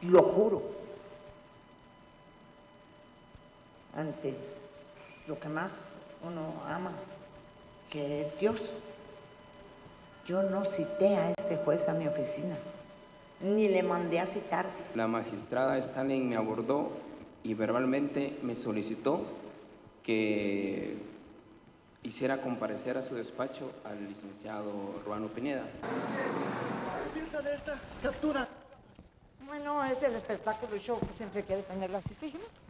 lo juro, ante lo que más uno ama, que es Dios. Yo no cité a este juez a mi oficina, ni le mandé a citar. La magistrada Stalin me abordó y verbalmente me solicitó que hiciera comparecer a su despacho al licenciado Ruano Pineda. ¿Qué piensa de esta captura? Bueno, es el espectáculo y show que siempre quiere tener la CICIG, ¿no?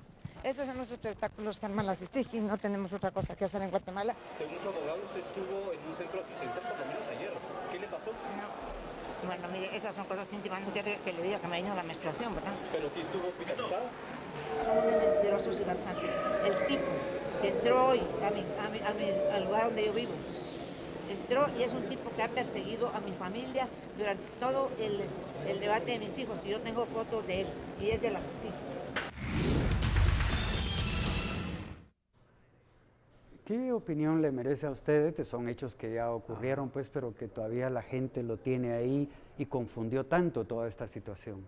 Esos son los espectáculos que arma la CICIG y no tenemos otra cosa que hacer en Guatemala. Según su abogado, usted estuvo en un centro asistencial por lo menos ayer. ¿Qué le pasó? No. Bueno, mire, esas son cosas íntimas, no quiere que le diga que me vino la menstruación, ¿verdad? Pero sí estuvo hospitalizada. Son unos mentirosos y farsantes. El tipo que entró hoy al lugar donde yo vivo, entró y es un tipo que ha perseguido a mi familia durante todo el debate de mis hijos. Y yo tengo fotos de él y es de la CICIG. ¿Qué opinión le merece a usted? Estos son hechos que ya ocurrieron, pues, pero que todavía la gente lo tiene ahí y confundió tanto toda esta situación.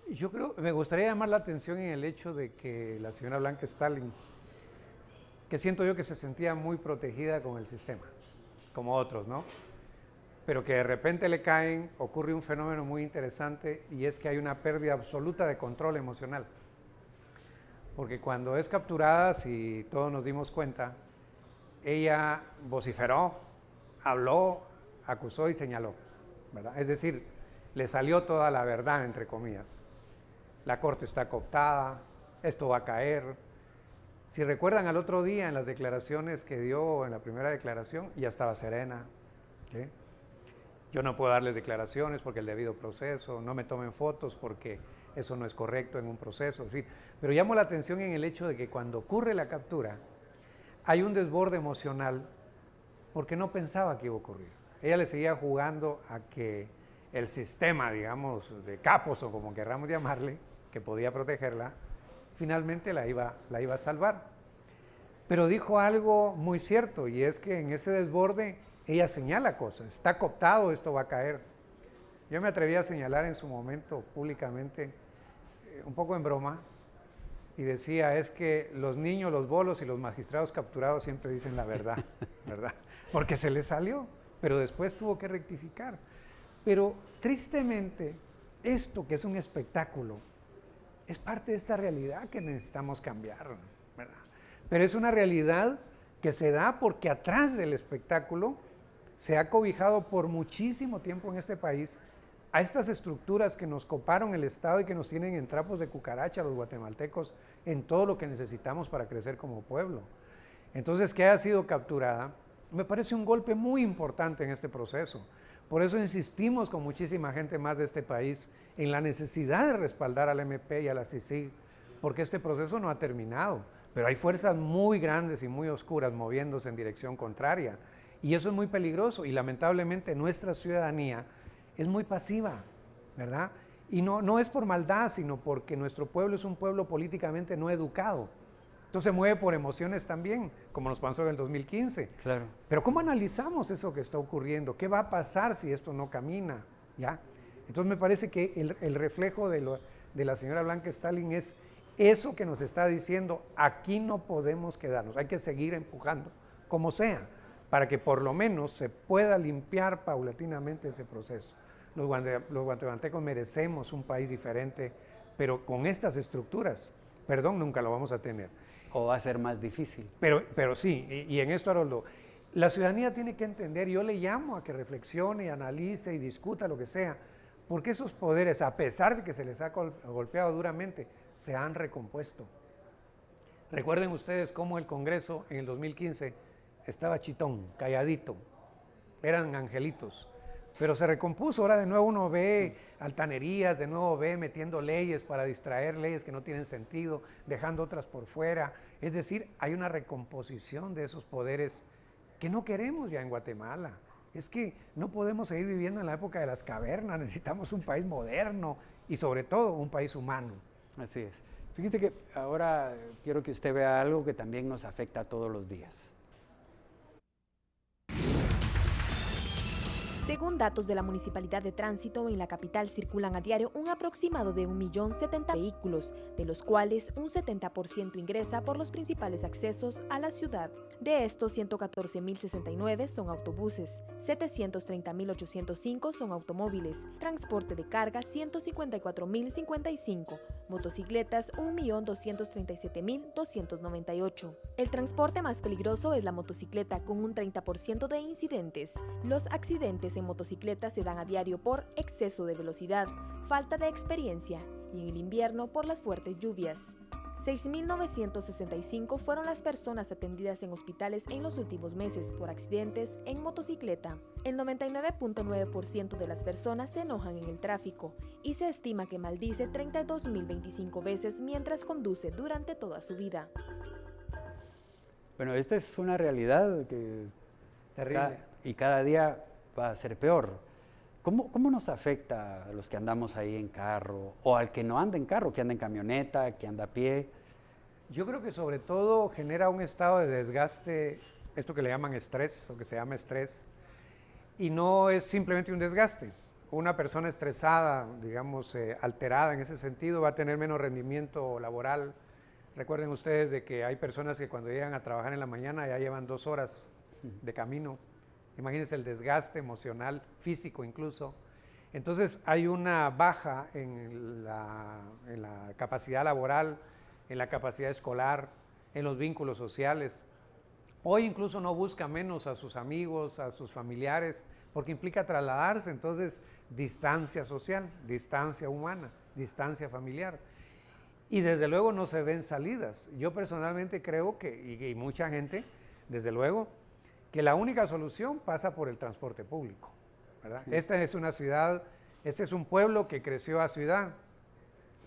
Yo creo, me gustaría llamar la atención en el hecho de que la señora Blanca Stalin, que siento yo que se sentía muy protegida con el sistema, como otros, ¿no? Pero que de repente le caen, ocurre un fenómeno muy interesante y es que hay una pérdida absoluta de control emocional. Porque cuando es capturada, si todos nos dimos cuenta, ella vociferó, habló, acusó y señaló, ¿verdad? Es decir, le salió toda la verdad, entre comillas. La corte está cooptada, esto va a caer. Si recuerdan al otro día en las declaraciones que dio en la primera declaración, ya estaba serena. ¿Sí? Yo no puedo darles declaraciones porque el debido proceso, no me tomen fotos porque eso no es correcto en un proceso. Es decir, pero llamo la atención en el hecho de que cuando ocurre la captura, hay un desborde emocional porque no pensaba que iba a ocurrir. Ella le seguía jugando a que el sistema, digamos, de capos o como querramos llamarle, que podía protegerla, finalmente la iba a salvar. Pero dijo algo muy cierto y es que en ese desborde ella señala cosas, está cooptado, esto va a caer. Yo me atreví a señalar en su momento públicamente, un poco en broma, y decía, es que los niños, los bolos y los magistrados capturados siempre dicen la verdad, ¿verdad? Porque se les salió, pero después tuvo que rectificar. Pero tristemente, esto que es un espectáculo, es parte de esta realidad que necesitamos cambiar, ¿verdad? Pero es una realidad que se da porque atrás del espectáculo se ha cobijado por muchísimo tiempo en este país a estas estructuras que nos coparon el Estado y que nos tienen en trapos de cucaracha los guatemaltecos en todo lo que necesitamos para crecer como pueblo. Entonces, que haya sido capturada, me parece un golpe muy importante en este proceso. Por eso insistimos con muchísima gente más de este país en la necesidad de respaldar al MP y a la CICIG, porque este proceso no ha terminado, pero hay fuerzas muy grandes y muy oscuras moviéndose en dirección contraria, y eso es muy peligroso, y lamentablemente nuestra ciudadanía es muy pasiva, ¿verdad? Y no es por maldad, sino porque nuestro pueblo es un pueblo políticamente no educado. Entonces se mueve por emociones también, como nos pasó en el 2015. Claro. Pero ¿cómo analizamos eso que está ocurriendo? ¿Qué va a pasar si esto no camina? ¿Ya? Entonces me parece que el reflejo de la señora Blanca Stalin es eso que nos está diciendo, aquí no podemos quedarnos, hay que seguir empujando, como sea, para que por lo menos se pueda limpiar paulatinamente ese proceso. Los guatemaltecos merecemos un país diferente, pero con estas estructuras, perdón, nunca lo vamos a tener. O va a ser más difícil. Pero sí, y en esto, Haroldo, la ciudadanía tiene que entender, yo le llamo a que reflexione, y analice y discuta lo que sea, porque esos poderes, a pesar de que se les ha golpeado duramente, se han recompuesto. Recuerden ustedes cómo el Congreso en el 2015 estaba chitón, calladito, eran angelitos, pero se recompuso. Ahora de nuevo uno ve altanerías, de nuevo ve metiendo leyes para distraer, leyes que no tienen sentido, dejando otras por fuera. Es decir, hay una recomposición de esos poderes que no queremos ya en Guatemala. Es que no podemos seguir viviendo en la época de las cavernas, necesitamos un país moderno y sobre todo un país humano. Así es. Fíjese que ahora quiero que usted vea algo que también nos afecta todos los días. Según datos de la Municipalidad de Tránsito, en la capital circulan a diario un aproximado de 1.070.000 vehículos, de los cuales un 70% ingresa por los principales accesos a la ciudad. De estos, 114.069 son autobuses, 730.805 son automóviles, transporte de carga 154.055, motocicletas 1.237.298. El transporte más peligroso es la motocicleta, con un 30% de incidentes. Los accidentes en motocicletas se dan a diario por exceso de velocidad, falta de experiencia y en el invierno por las fuertes lluvias. 6.965 fueron las personas atendidas en hospitales en los últimos meses por accidentes en motocicleta. El 99.9% de las personas se enojan en el tráfico y se estima que maldice 32.025 veces mientras conduce durante toda su vida. Bueno, esta es una realidad que Terrible. cada día va a ser peor. ¿Cómo nos afecta a los que andamos ahí en carro o al que no anda en carro, que anda en camioneta, que anda a pie? Yo creo que sobre todo genera un estado de desgaste, esto que le llaman estrés o que se llama estrés, y no es simplemente un desgaste. Una persona estresada, digamos, alterada en ese sentido, va a tener menos rendimiento laboral. Recuerden ustedes de que hay personas que cuando llegan a trabajar en la mañana ya llevan 2 horas de camino. Imagínense el desgaste emocional, físico incluso. Entonces hay una baja en la capacidad laboral, en la capacidad escolar, en los vínculos sociales. Hoy incluso no busca menos a sus amigos, a sus familiares, porque implica trasladarse, entonces distancia social, distancia humana, distancia familiar. Y desde luego no se ven salidas. Yo personalmente creo que, y mucha gente, desde luego, que la única solución pasa por el transporte público, ¿verdad? Sí. Esta es una ciudad, este es un pueblo que creció a ciudad,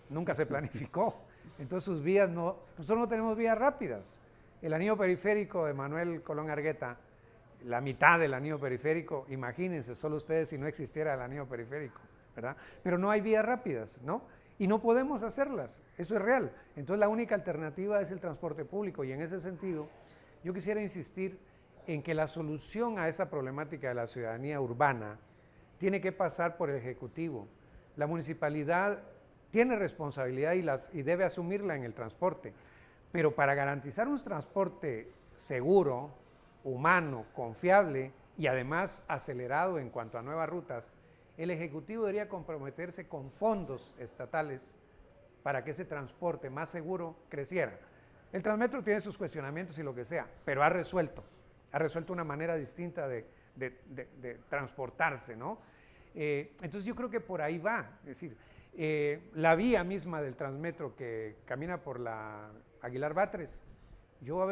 nunca se planificó, entonces sus vías nosotros no tenemos vías rápidas. El anillo periférico de Manuel Colón Argueta, la mitad del anillo periférico, imagínense, solo ustedes si no existiera el anillo periférico, ¿verdad? Pero no hay vías rápidas, ¿no? Y no podemos hacerlas, eso es real. Entonces la única alternativa es el transporte público y en ese sentido yo quisiera insistir en que la solución a esa problemática de la ciudadanía urbana tiene que pasar por el Ejecutivo. La municipalidad tiene responsabilidad y debe asumirla en el transporte, pero para garantizar un transporte seguro, humano, confiable y además acelerado en cuanto a nuevas rutas, el Ejecutivo debería comprometerse con fondos estatales para que ese transporte más seguro creciera. El Transmetro tiene sus cuestionamientos y lo que sea, pero ha resuelto una manera distinta de transportarse, ¿no? Entonces yo creo que por ahí va, es decir, la vía misma del Transmetro que camina por la Aguilar Batres, yo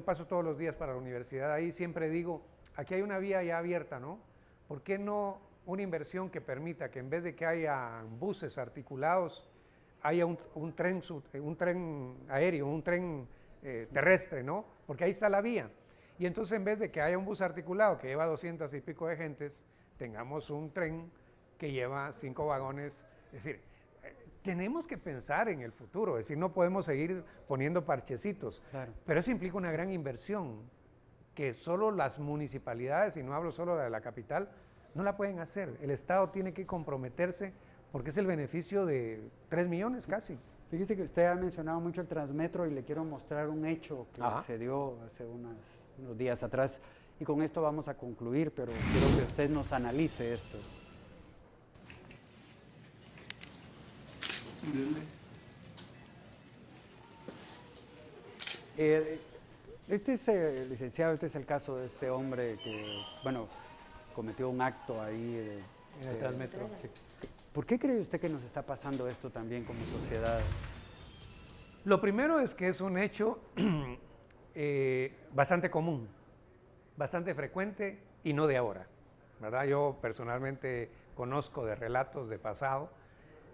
paso todos los días para la universidad ahí, siempre digo, aquí hay una vía ya abierta, ¿no? ¿Por qué no una inversión que permita que en vez de que haya buses articulados, haya un tren aéreo, un tren terrestre, ¿no? Porque ahí está la vía. Y entonces en vez de que haya un bus articulado que lleva 200 y pico de gentes, tengamos un tren que lleva 5 vagones. Es decir, tenemos que pensar en el futuro, es decir, no podemos seguir poniendo parchecitos. Claro. Pero eso implica una gran inversión que solo las municipalidades, y no hablo solo de la capital, no la pueden hacer. El Estado tiene que comprometerse porque es el beneficio de 3 millones casi. Fíjese que usted ha mencionado mucho el Transmetro y le quiero mostrar un hecho que se dio hace unos días atrás y con esto vamos a concluir, pero quiero que usted nos analice esto. Este es, licenciado, este es el caso de este hombre que, bueno, cometió un acto ahí en el Transmetro. ¿Por qué cree usted que nos está pasando esto también como sociedad? Lo primero es que es un hecho bastante común, bastante frecuente y no de ahora, ¿verdad? Yo personalmente conozco de relatos de pasado,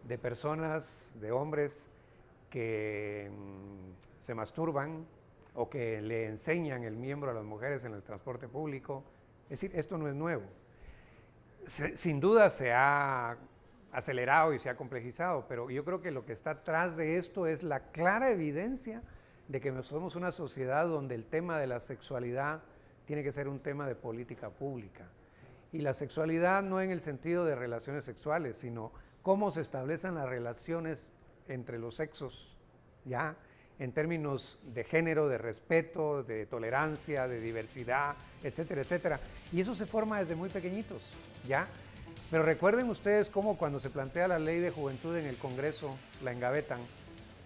de personas, de hombres que se masturban o que le enseñan el miembro a las mujeres en el transporte público. Es decir, esto no es nuevo. Sin duda se ha acelerado y se ha complejizado, pero yo creo que lo que está atrás de esto es la clara evidencia de que somos una sociedad donde el tema de la sexualidad tiene que ser un tema de política pública. Y la sexualidad no en el sentido de relaciones sexuales, sino cómo se establecen las relaciones entre los sexos, ¿ya? En términos de género, de respeto, de tolerancia, de diversidad, etcétera, etcétera. Y eso se forma desde muy pequeñitos, ¿ya? Pero recuerden ustedes cómo cuando se plantea la ley de juventud en el Congreso, la engavetan,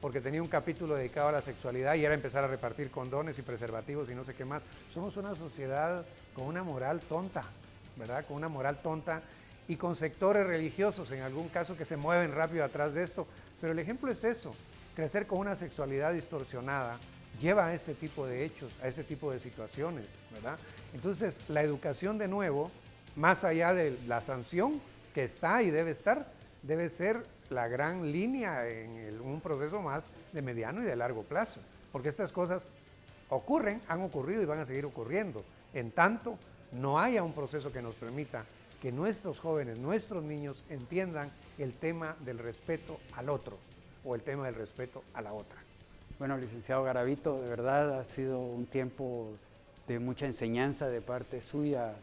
porque tenía un capítulo dedicado a la sexualidad y era empezar a repartir condones y preservativos y no sé qué más. Somos una sociedad con una moral tonta, ¿verdad? Con una moral tonta y con sectores religiosos en algún caso que se mueven rápido atrás de esto. Pero el ejemplo es eso, crecer con una sexualidad distorsionada lleva a este tipo de hechos, a este tipo de situaciones, ¿verdad? Entonces, la educación de nuevo, más allá de la sanción que está y debe estar, debe ser la gran línea en un proceso más de mediano y de largo plazo, porque estas cosas ocurren, han ocurrido y van a seguir ocurriendo. En tanto, no haya un proceso que nos permita que nuestros jóvenes, nuestros niños entiendan el tema del respeto al otro o el tema del respeto a la otra. Bueno, licenciado Garavito, de verdad ha sido un tiempo de mucha enseñanza de parte suya.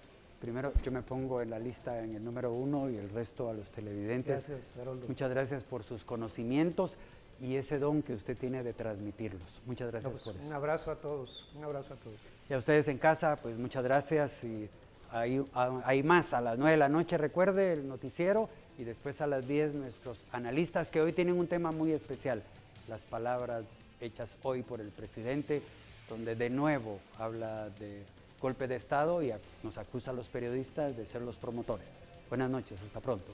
Primero, yo me pongo en la lista en el número 1 y el resto a los televidentes. Gracias, Haroldo. Muchas gracias por sus conocimientos y ese don que usted tiene de transmitirlos. Muchas gracias por eso. Un abrazo a todos, un abrazo a todos. Y a ustedes en casa, pues muchas gracias y hay más a las 9 de la noche, recuerde el noticiero y después a las 10 nuestros analistas que hoy tienen un tema muy especial, las palabras hechas hoy por el presidente, donde de nuevo habla de golpe de Estado y nos acusa a los periodistas de ser los promotores. Buenas noches, hasta pronto.